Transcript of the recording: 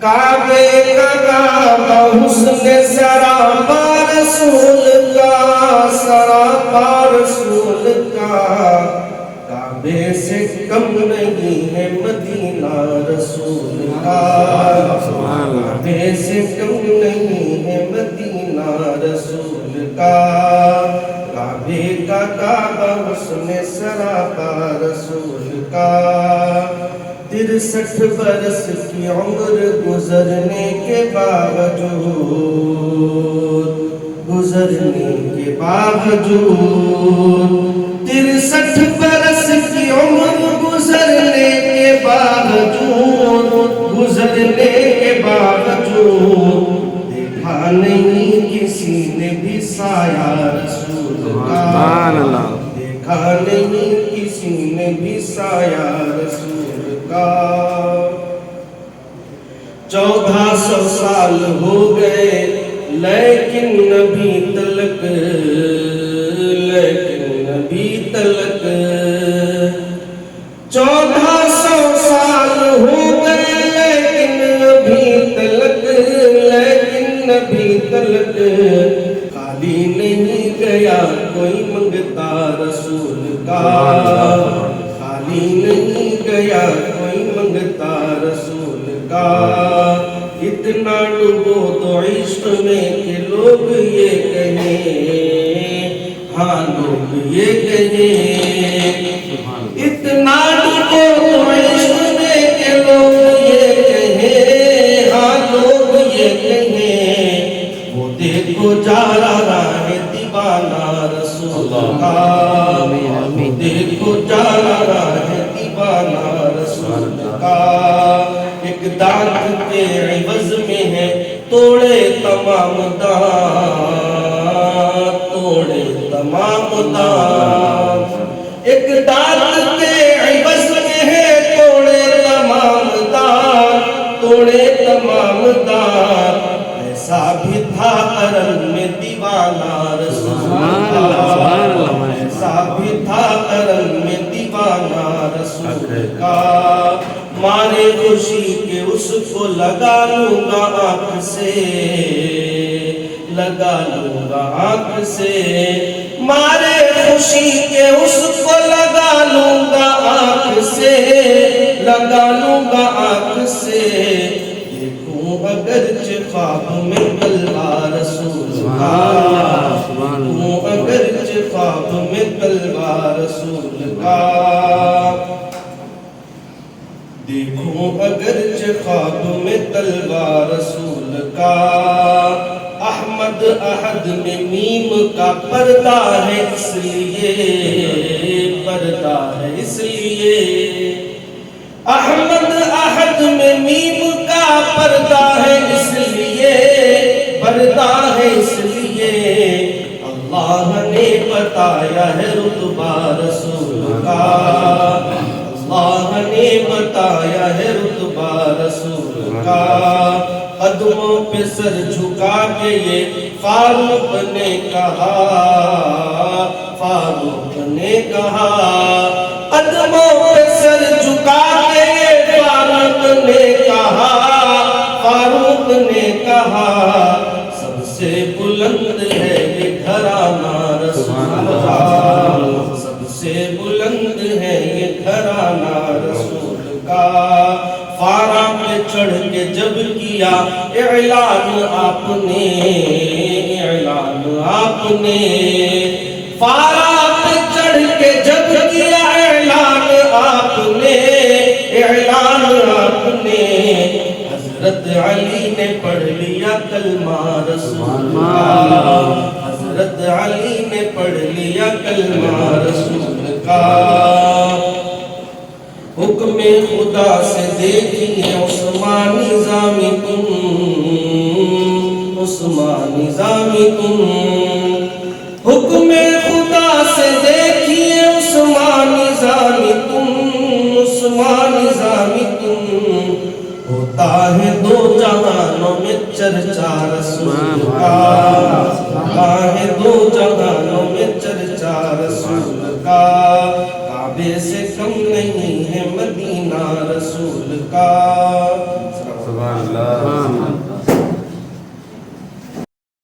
کعبے کا کعبہ حسن سراپا رسول کا، سراپا رسول کا، کعبے سے کم نہیں ہے مدینہ رسول کا، کعبے سے کم نہیں ہے مدینہ رسول کا، کعبے کا کعبہ حسن سراپا رسول کا۔ 63 برس کی عمر گزرنے کے باوجود، گزرنے کے باوجود، 63 برس کی عمر گزرنے کے باوجود، گزرنے کے باوجود، دیکھا نہیں کسی نے بھی سایہ رسول کا، دیکھا نہیں کسی نے بھی سایہ رسول کا۔ 1400 سال ہو گئے لیکن ابھی تلک، لیکن ابھی تلک، 1400 سال ہو گئے لیکن ابھی تلک، لیکن ابھی تلک، خالی نہیں گیا کوئی منگتا رسول کا، خالی نہیں گیا کوئی منگتا رسول کا۔ اتنا ڈوبو تو عشق میں کہ لوگ یہ کہیں، ہاں لوگ یہ کہیں، اتنا ڈوبو تو عشق میں کہ لوگ یہ کہیں، ہاں لوگ یہ کہیں، وہ دیکھو جا رہا ہے دیوانہ رسول کا، وہ دیکھو جا رہا ہے دیوانہ رسول کا۔ ایک دانت کے عوض میں ہے توڑے تمام دانت، توڑے تمام دانت، ایک دانت کے عوض میں ہے توڑے تمام دانت، توڑے تمام دانت، ایسا بھی تھا ارن میں دیوانہ رسول کا، ایسا بھی تھا ارن میں دیوانہ رسول کا۔ مارے خوشی کے اس کو لگا لوں گا آنکھ سے، لگا لوں گا آنکھ سے، مارے خوشی کے اس کو لگا لوں گا آنکھ سے، لگا لوں گا آنکھ سے، دیکھوں اگرچہ خواب میں تلوار رسول کا، دیکھوں اگرچہ خواب میں تلوار رسول کا، دیکھوں اگرچہ خواب میں تلوار رسول کا۔ احمد احد میں میم کا پردہ ہے اس لیے، پردہ ہے اس لیے، احمد احد میں میم کا پردہ ہے اس لیے، پردہ ہے اس لیے، اللہ نے بتایا ہے رتبہ رسول کا، اللہ نے بتایا ہے رتبہ رسول کا۔ قدموں پہ سر جھکا کے یہ فاروق نے کہا، فاروق نے کہا، قدموں پہ سر جھکا کے یہ فاروق نے کہا، فاروق نے کہا، سب سے بلند ہے یہ گھرانہ رسول کا، سب سے بلند ہے یہ گھرانہ رسول کا۔ فارا پہ چڑھ کے جب کیا اعلان آپ نے، اعلان آپ نے، فارا پہ چڑھ کے جب کیا اعلان آپ نے، اعلان آپ نے، حضرت علی نے پڑھ لیا کلمہ رسول کا، حضرت علی نے پڑھ لیا کلمہ رسول کا۔ حکم خدا سے دیکھیے عثمان نظامی تم، عثمان نظامی تم، حکم خدا سے دیکھیے عثمان نظامی تم، عثمان نظامی تم، ہوتا ہے دو جہانوں میں چرچا رسول کا، ہوتا ہے دو جہانوں میں چرچا رسول کا۔ کعبے سے کم نہیں ہے مدینہ رسول کا۔ سبحان اللہ